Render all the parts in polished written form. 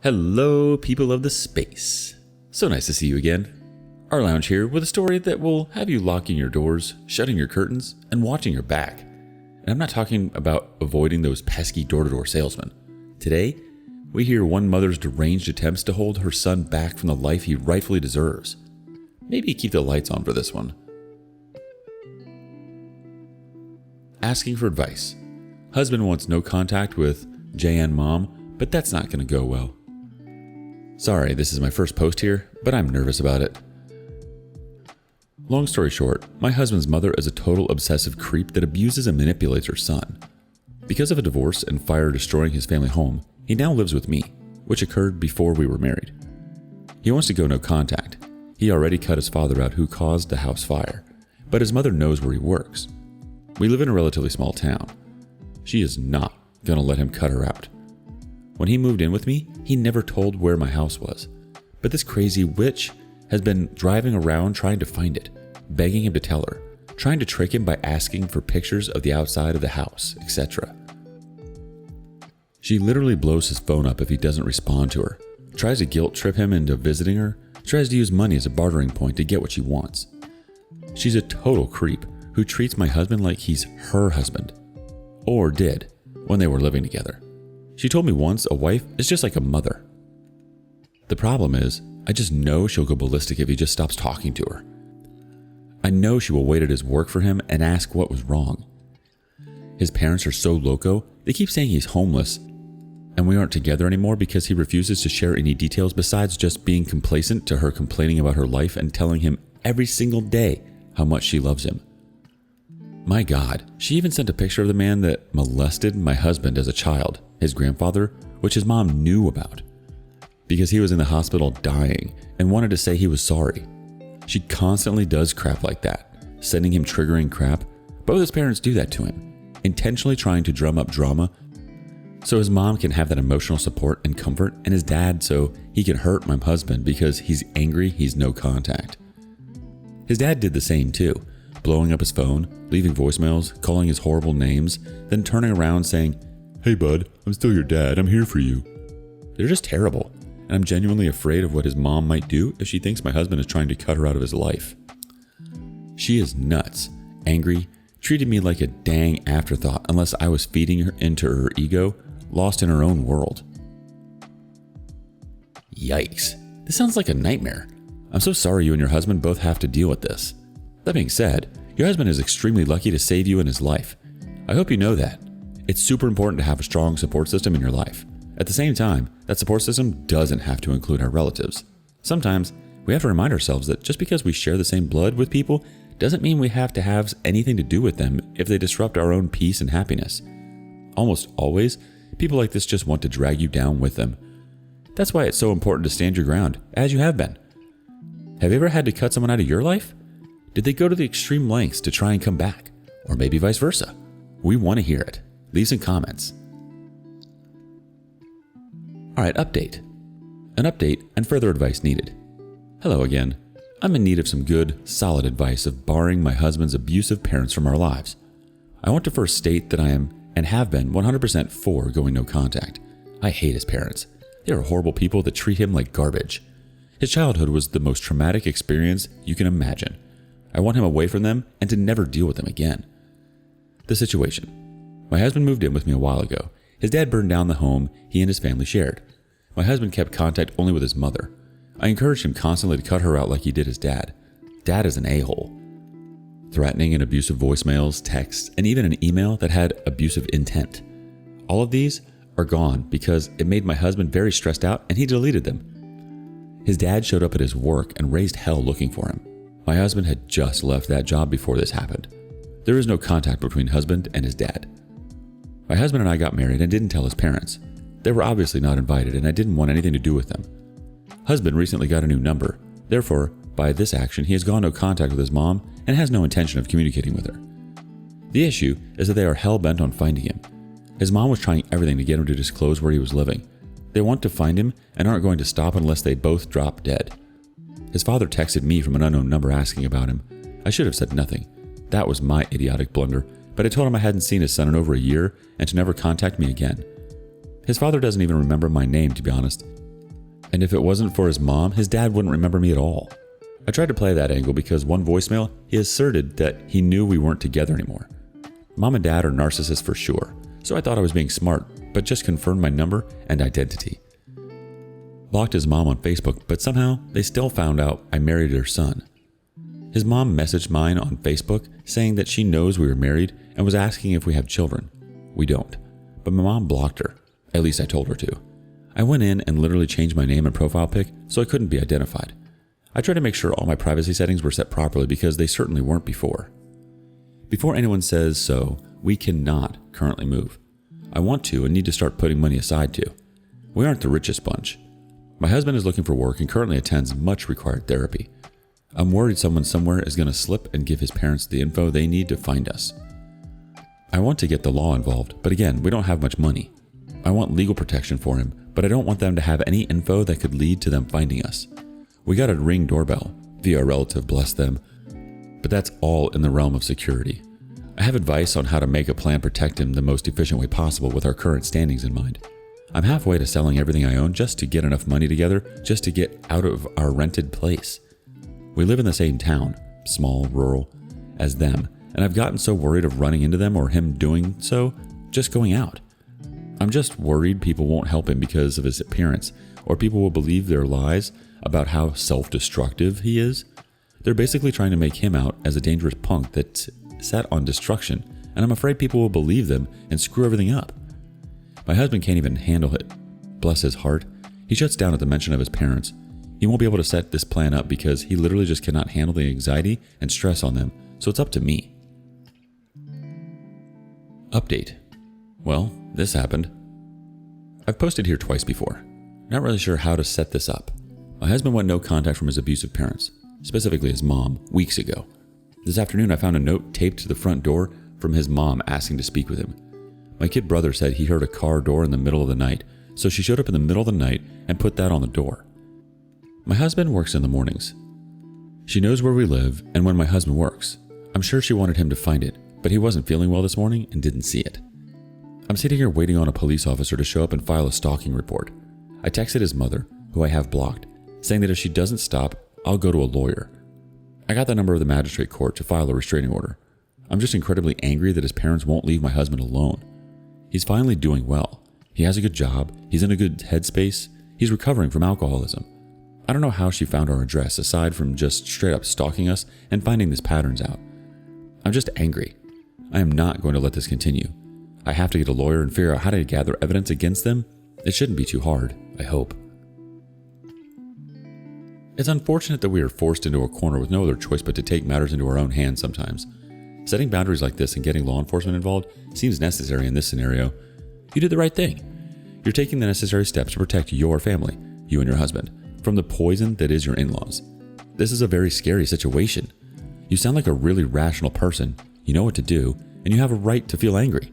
Hello, people of the space. So nice to see you again. rLounge here with a story that will have you locking your doors, shutting your curtains, and watching your back. And I'm not talking about avoiding those pesky door-to-door salesmen. Today, we hear one mother's deranged attempts to hold her son back from the life he rightfully deserves. Maybe keep the lights on for this one. Asking for advice. Husband wants no contact with JN mom, but that's not going to go well. Sorry, this is my first post here, but I'm nervous about it. Long story short, my husband's mother is a total obsessive creep that abuses and manipulates her son. Because of a divorce and fire destroying his family home, he now lives with me, which occurred before we were married. He wants to go no contact. He already cut his father out who caused the house fire, but his mother knows where he works. We live in a relatively small town. She is not going to let him cut her out. When he moved in with me, he never told where my house was. But this crazy witch has been driving around trying to find it, begging him to tell her, trying to trick him by asking for pictures of the outside of the house, etc. She literally blows his phone up if he doesn't respond to her, tries to guilt trip him into visiting her, tries to use money as a bartering point to get what she wants. She's a total creep who treats my husband like he's her husband, or did when they were living together. She told me once a wife is just like a mother. The problem is, I just know she'll go ballistic if he just stops talking to her. I know she will wait at his work for him and ask what was wrong. His parents are so loco, they keep saying he's homeless, and we aren't together anymore because he refuses to share any details besides just being complacent to her complaining about her life and telling him every single day how much she loves him. My God, she even sent a picture of the man that molested my husband as a child, his grandfather, which his mom knew about, because he was in the hospital dying and wanted to say he was sorry. She constantly does crap like that, sending him triggering crap. Both his parents do that to him, intentionally trying to drum up drama so his mom can have that emotional support and comfort, and his dad so he can hurt my husband because he's angry he's no contact. His dad did the same too, blowing up his phone, leaving voicemails, calling his horrible names, then turning around saying, "Hey bud, I'm still your dad, I'm here for you." They're just terrible, and I'm genuinely afraid of what his mom might do if she thinks my husband is trying to cut her out of his life. She is nuts, angry, treated me like a dang afterthought unless I was feeding her into her ego, lost in her own world. Yikes, this sounds like a nightmare. I'm so sorry you and your husband both have to deal with this. That being said, your husband is extremely lucky to save you in his life. I hope you know that. It's super important to have a strong support system in your life. At the same time, that support system doesn't have to include our relatives. Sometimes, we have to remind ourselves that just because we share the same blood with people doesn't mean we have to have anything to do with them if they disrupt our own peace and happiness. Almost always, people like this just want to drag you down with them. That's why it's so important to stand your ground, as you have been. Have you ever had to cut someone out of your life? Did they go to the extreme lengths to try and come back? Or maybe vice versa? We want to hear it. Leave some comments. Alright, update. An update and further advice needed. Hello again. I'm in need of some good, solid advice of barring my husband's abusive parents from our lives. I want to first state that I am, and have been, 100% for going no contact. I hate his parents. They are horrible people that treat him like garbage. His childhood was the most traumatic experience you can imagine. I want him away from them and to never deal with them again. The situation. My husband moved in with me a while ago. His dad burned down the home he and his family shared. My husband kept contact only with his mother. I encouraged him constantly to cut her out like he did his dad. Dad is an a-hole. Threatening and abusive voicemails, texts, and even an email that had abusive intent. All of these are gone because it made my husband very stressed out and he deleted them. His dad showed up at his work and raised hell looking for him. My husband had just left that job before this happened. There is no contact between husband and his dad. My husband and I got married and didn't tell his parents. They were obviously not invited and I didn't want anything to do with them. Husband recently got a new number. Therefore, by this action, he has gone no contact with his mom and has no intention of communicating with her. The issue is that they are hell-bent on finding him. His mom was trying everything to get him to disclose where he was living. They want to find him and aren't going to stop unless they both drop dead. His father texted me from an unknown number asking about him. I should have said nothing. That was my idiotic blunder, but I told him I hadn't seen his son in over a year and to never contact me again. His father doesn't even remember my name, to be honest. And if it wasn't for his mom, his dad wouldn't remember me at all. I tried to play that angle because one voicemail, he asserted that he knew we weren't together anymore. Mom and dad are narcissists for sure, so I thought I was being smart, but just confirmed my number and identity. Blocked his mom on Facebook, but somehow they still found out I married her son. His mom messaged mine on Facebook saying that she knows we were married and was asking if we have children. We don't, but my mom blocked her. At least I told her to. I went in and literally changed my name and profile pic so I couldn't be identified. I tried to make sure all my privacy settings were set properly because they certainly weren't before. Before anyone says so, we cannot currently move. I want to and need to start putting money aside too. We aren't the richest bunch. My husband is looking for work and currently attends much required therapy. I'm worried someone somewhere is going to slip and give his parents the info they need to find us. I want to get the law involved, but again, we don't have much money. I want legal protection for him, but I don't want them to have any info that could lead to them finding us. We got a Ring doorbell via a relative, bless them, but that's all in the realm of security. I have advice on how to make a plan protect him the most efficient way possible with our current standings in mind. I'm halfway to selling everything I own just to get enough money together just to get out of our rented place. We live in the same town, small, rural, as them, and I've gotten so worried of running into them or him doing so, just going out. I'm just worried people won't help him because of his appearance, or people will believe their lies about how self-destructive he is. They're basically trying to make him out as a dangerous punk that's set on destruction, and I'm afraid people will believe them and screw everything up. My husband can't even handle it. Bless his heart. He shuts down at the mention of his parents. He won't be able to set this plan up because he literally just cannot handle the anxiety and stress on them, so it's up to me. Update. Well, this happened. I've posted here twice before. Not really sure how to set this up. My husband went no contact from his abusive parents, specifically his mom, weeks ago. This afternoon I found a note taped to the front door from his mom asking to speak with him. My kid brother said he heard a car door in the middle of the night, so she showed up in the middle of the night and put that on the door. My husband works in the mornings. She knows where we live and when my husband works. I'm sure she wanted him to find it, but he wasn't feeling well this morning and didn't see it. I'm sitting here waiting on a police officer to show up and file a stalking report. I texted his mother, who I have blocked, saying that if she doesn't stop, I'll go to a lawyer. I got the number of the magistrate court to file a restraining order. I'm just incredibly angry that his parents won't leave my husband alone. He's finally doing well. He has a good job. He's in a good headspace. He's recovering from alcoholism. I don't know how she found our address aside from just straight up stalking us and finding these patterns out. I'm just angry. I am not going to let this continue. I have to get a lawyer and figure out how to gather evidence against them. It shouldn't be too hard, I hope. It's unfortunate that we are forced into a corner with no other choice but to take matters into our own hands sometimes. Setting boundaries like this and getting law enforcement involved seems necessary in this scenario. You did the right thing. You're taking the necessary steps to protect your family, you and your husband, from the poison that is your in-laws. This is a very scary situation. You sound like a really rational person, you know what to do, and you have a right to feel angry.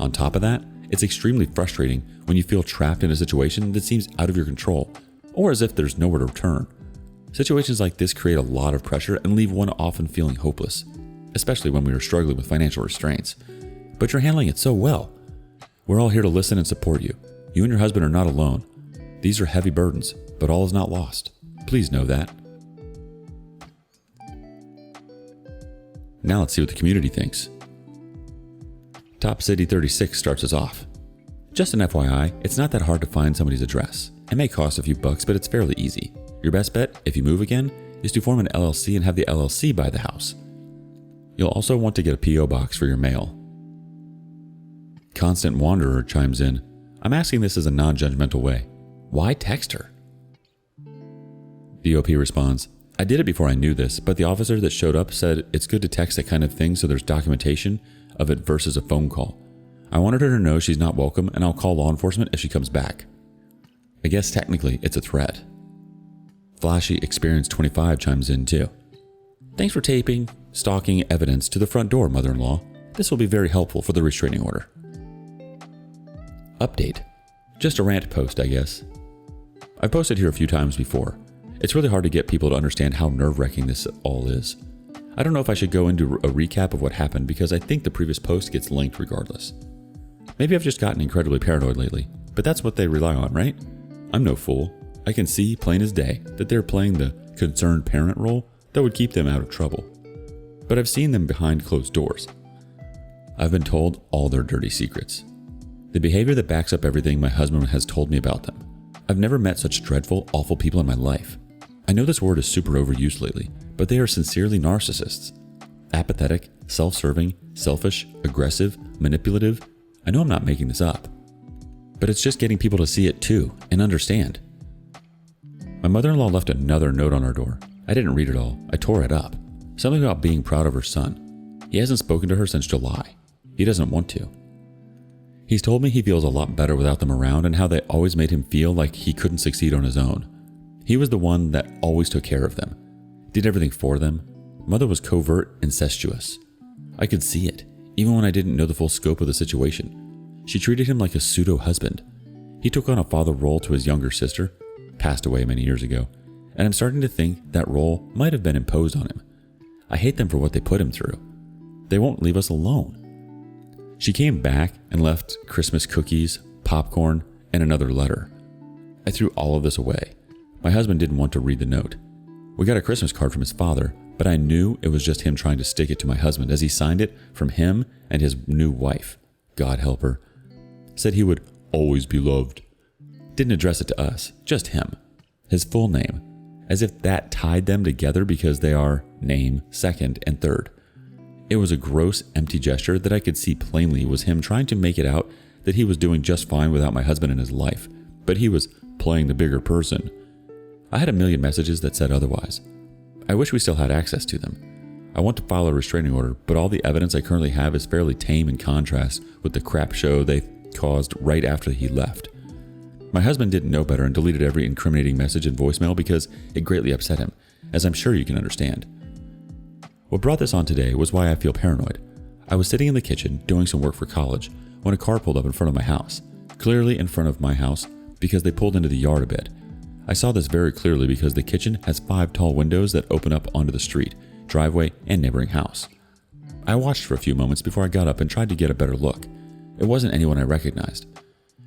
On top of that, it's extremely frustrating when you feel trapped in a situation that seems out of your control, or as if there's nowhere to turn. Situations like this create a lot of pressure and leave one often feeling hopeless, especially when we are struggling with financial restraints. But you're handling it so well. We're all here to listen and support you. You and your husband are not alone. These are heavy burdens, but all is not lost. Please know that. Now let's see what the community thinks. Top City 36 starts us off. Just an FYI, it's not that hard to find somebody's address. It may cost a few bucks, but it's fairly easy. Your best bet, if you move again, is to form an LLC and have the LLC buy the house. You'll also want to get a P.O. box for your mail. Constant Wanderer chimes in. I'm asking this as a non-judgmental way. Why text her? DOP responds, I did it before I knew this, but the officer that showed up said it's good to text that kind of thing so there's documentation of it versus a phone call. I wanted her to know she's not welcome and I'll call law enforcement if she comes back. I guess technically it's a threat. Flashy Experience 25 chimes in too. Thanks for taping stalking evidence to the front door, mother-in-law. This will be very helpful for the restraining order. Update. Just a rant post, I guess. I've posted here a few times before. It's really hard to get people to understand how nerve-wracking this all is. I don't know if I should go into a recap of what happened because I think the previous post gets linked regardless. Maybe I've just gotten incredibly paranoid lately, but that's what they rely on, right? I'm no fool. I can see plain as day that they're playing the concerned parent role that would keep them out of trouble. But I've seen them behind closed doors. I've been told all their dirty secrets. The behavior that backs up everything my husband has told me about them. I've never met such dreadful, awful people in my life. I know this word is super overused lately, but they are sincerely narcissists. Apathetic, self-serving, selfish, aggressive, manipulative. I know I'm not making this up. But it's just getting people to see it too and understand. My mother-in-law left another note on our door. I didn't read it all. I tore it up. Something about being proud of her son. He hasn't spoken to her since July. He doesn't want to. He's told me he feels a lot better without them around and how they always made him feel like he couldn't succeed on his own. He was the one that always took care of them, did everything for them. Mother was covert, incestuous. I could see it, even when I didn't know the full scope of the situation. She treated him like a pseudo-husband. He took on a father role to his younger sister, passed away many years ago, and I'm starting to think that role might have been imposed on him. I hate them for what they put him through. They won't leave us alone. She came back and left Christmas cookies, popcorn, and another letter. I threw all of this away. My husband didn't want to read the note. We got a Christmas card from his father, but I knew it was just him trying to stick it to my husband as he signed it from him and his new wife. God help her. Said he would always be loved. Didn't address it to us, just him. His full name. As if that tied them together because they are name, second, and third. It was a gross, empty gesture that I could see plainly was him trying to make it out that he was doing just fine without my husband in his life, but he was playing the bigger person. I had a million messages that said otherwise. I wish we still had access to them. I want to file a restraining order, but all the evidence I currently have is fairly tame in contrast with the crap show they caused right after he left. My husband didn't know better and deleted every incriminating message and voicemail because it greatly upset him, as I'm sure you can understand. What brought this on today was why I feel paranoid. I was sitting in the kitchen doing some work for college when a car pulled up in front of my house, clearly in front of my house because they pulled into the yard a bit. I saw this very clearly because the kitchen has 5 tall windows that open up onto the street, driveway, and neighboring house. I watched for a few moments before I got up and tried to get a better look. It wasn't anyone I recognized.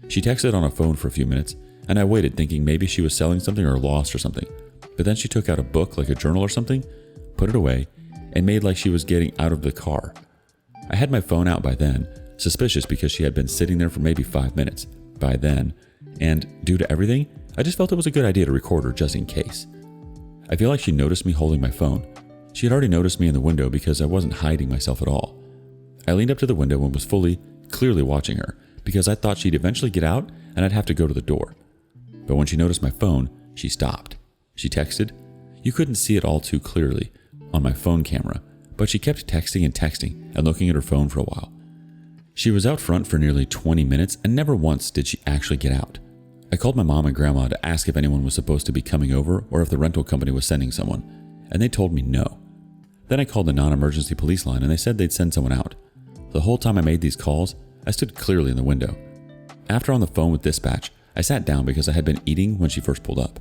She texted on a phone for a few minutes, and I waited thinking maybe she was selling something or lost or something. But then she took out a book like a journal or something, put it away, and made like she was getting out of the car. I had my phone out by then, suspicious because she had been sitting there for maybe 5 minutes by then, and due to everything, I just felt it was a good idea to record her just in case. I feel like she noticed me holding my phone. She had already noticed me in the window because I wasn't hiding myself at all. I leaned up to the window and was clearly watching her because I thought she'd eventually get out and I'd have to go to the door. But when she noticed my phone, she stopped. She texted. You couldn't see it all too clearly on my phone camera, but she kept texting and looking at her phone for a while. She was out front for nearly 20 minutes and never once did she actually get out. I called my mom and grandma to ask if anyone was supposed to be coming over or if the rental company was sending someone, and they told me no. Then I called the non-emergency police line and they said they'd send someone out. The whole time I made these calls, I stood clearly in the window. After on the phone with dispatch, I sat down because I had been eating when she first pulled up.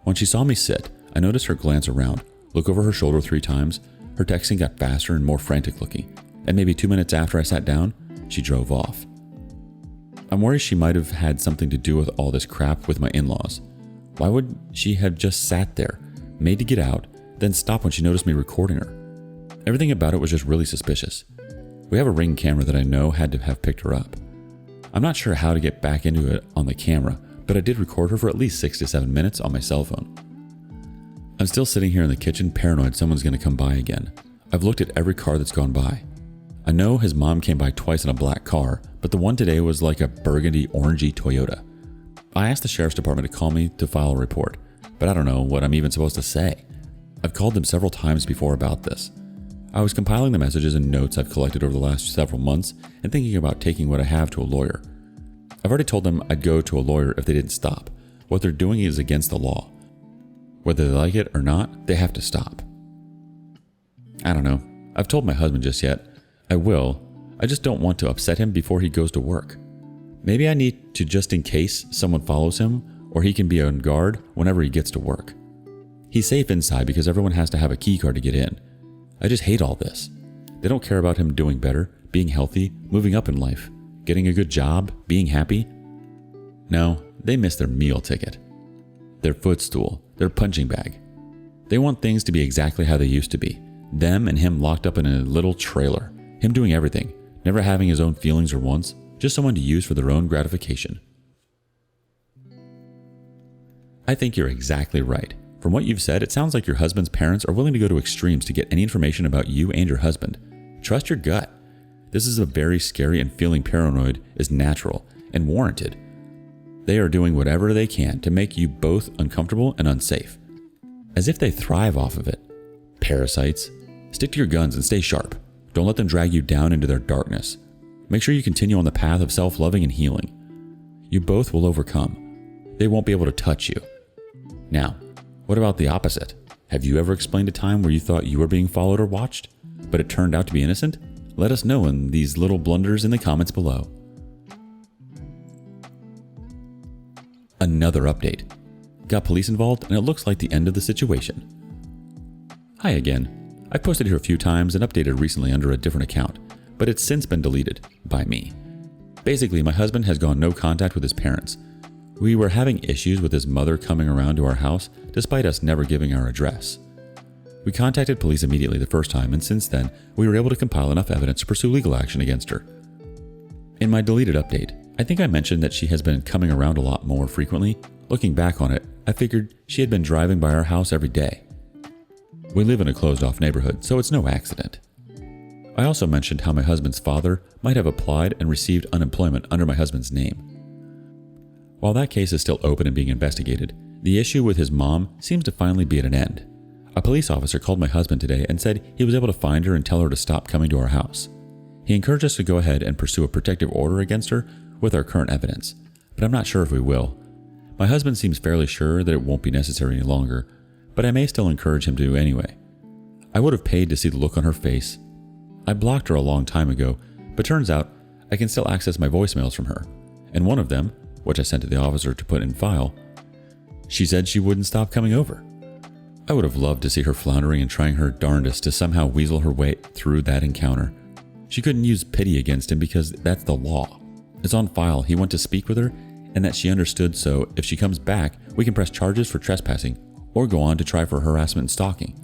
When she saw me sit, I noticed her glance around, look over her shoulder 3 times. Her texting got faster and more frantic looking, and maybe 2 minutes after I sat down, she drove off. I'm worried she might have had something to do with all this crap with my in-laws. Why would she have just sat there, made to get out, then stop when she noticed me recording her? Everything about it was just really suspicious. We have a Ring camera that I know had to have picked her up. I'm not sure how to get back into it on the camera, but I did record her for at least 6 to 7 minutes on my cell phone. I'm still sitting here in the kitchen paranoid someone's going to come by again. I've looked at every car that's gone by. I know his mom came by twice in a black car, but the one today was like a burgundy orangey Toyota. I asked the sheriff's department to call me to file a report, but I don't know what I'm even supposed to say. I've called them several times before about this. I was compiling the messages and notes I've collected over the last several months and thinking about taking what I have to a lawyer. I've already told them I'd go to a lawyer if they didn't stop. What they're doing is against the law. Whether they like it or not, they have to stop. I don't know. I've told my husband just yet. I will. I just don't want to upset him before he goes to work. Maybe I need to just in case someone follows him, or he can be on guard whenever he gets to work. He's safe inside because everyone has to have a key card to get in. I just hate all this. They don't care about him doing better, being healthy, moving up in life, getting a good job, being happy. No, they miss their meal ticket. their footstool, their punching bag. They want things to be exactly how they used to be. Them and him locked up in a little trailer. Him doing everything, never having his own feelings or wants, just someone to use for their own gratification. I think you're exactly right. From what you've said, it sounds like your husband's parents are willing to go to extremes to get any information about you and your husband. Trust your gut. This is a very scary, and feeling paranoid is natural and warranted. They are doing whatever they can to make you both uncomfortable and unsafe, as if they thrive off of it. Parasites. Stick to your guns and stay sharp. Don't let them drag you down into their darkness. Make sure you continue on the path of self-loving and healing. You both will overcome. They won't be able to touch you. Now, what about the opposite? Have you ever explained a time where you thought you were being followed or watched, but it turned out to be innocent? Let us know in these little blunders in the comments below. Another update. Got police involved, and it looks like the end of the situation. Hi again. I posted here a few times and updated recently under a different account, but it's since been deleted by me. Basically, my husband has gone no contact with his parents. We were having issues with his mother coming around to our house, despite us never giving our address. We contacted police immediately the first time, and since then, we were able to compile enough evidence to pursue legal action against her. In my deleted update, I think I mentioned that she has been coming around a lot more frequently. Looking back on it, I figured she had been driving by our house every day. We live in a closed-off neighborhood, so it's no accident. I also mentioned how my husband's father might have applied and received unemployment under my husband's name. While that case is still open and being investigated, the issue with his mom seems to finally be at an end. A police officer called my husband today and said he was able to find her and tell her to stop coming to our house. He encouraged us to go ahead and pursue a protective order against her with our current evidence, but I'm not sure if we will. My husband seems fairly sure that it won't be necessary any longer, but I may still encourage him to anyway. I would have paid to see the look on her face. I blocked her a long time ago, but turns out I can still access my voicemails from her, and one of them, which I sent to the officer to put in file, she said she wouldn't stop coming over. I would have loved to see her floundering and trying her darndest to somehow weasel her way through that encounter. She couldn't use pity against him because that's the law. It's on file he went to speak with her and that she understood, so if she comes back, we can press charges for trespassing or go on to try for harassment and stalking.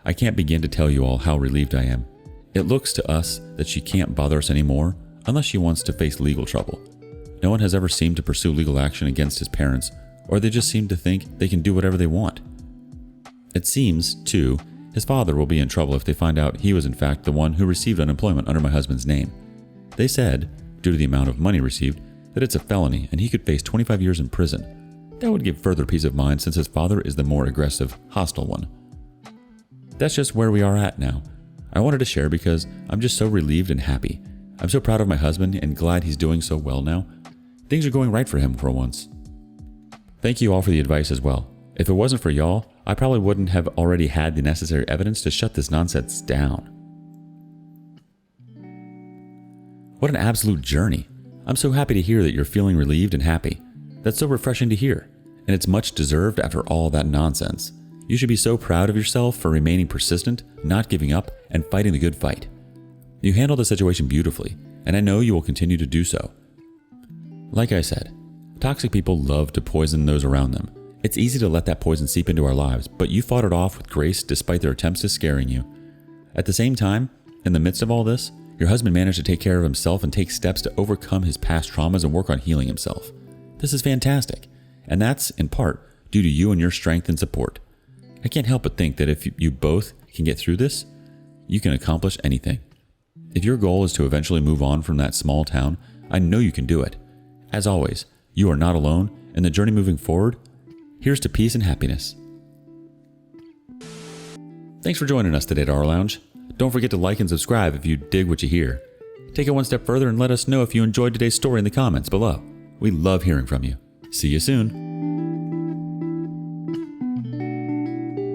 I can't begin to tell you all how relieved I am. It looks to us that she can't bother us anymore unless she wants to face legal trouble. No one has ever seemed to pursue legal action against his parents, or they just seem to think they can do whatever they want. It seems, too, his father will be in trouble if they find out he was in fact the one who received unemployment under my husband's name. They said, due to the amount of money received, that it's a felony and he could face 25 years in prison. That would give further peace of mind since his father is the more aggressive, hostile one. That's just where we are at now. I wanted to share because I'm just so relieved and happy. I'm so proud of my husband and glad he's doing so well now. Things are going right for him for once. Thank you all for the advice as well. If it wasn't for y'all, I probably wouldn't have already had the necessary evidence to shut this nonsense down. What an absolute journey. I'm so happy to hear that you're feeling relieved and happy. That's so refreshing to hear, and it's much deserved after all that nonsense. You should be so proud of yourself for remaining persistent, not giving up, and fighting the good fight. You handled the situation beautifully, and I know you will continue to do so. Like I said, toxic people love to poison those around them. It's easy to let that poison seep into our lives, but you fought it off with grace despite their attempts to scaring you. At the same time, in the midst of all this, your husband managed to take care of himself and take steps to overcome his past traumas and work on healing himself. This is fantastic, and that's, in part, due to you and your strength and support. I can't help but think that if you both can get through this, you can accomplish anything. If your goal is to eventually move on from that small town, I know you can do it. As always, you are not alone, and the journey moving forward, here's to peace and happiness. Thanks for joining us today at rLounge. Don't forget to like and subscribe if you dig what you hear. Take it one step further and let us know if you enjoyed today's story in the comments below. We love hearing from you. See you soon.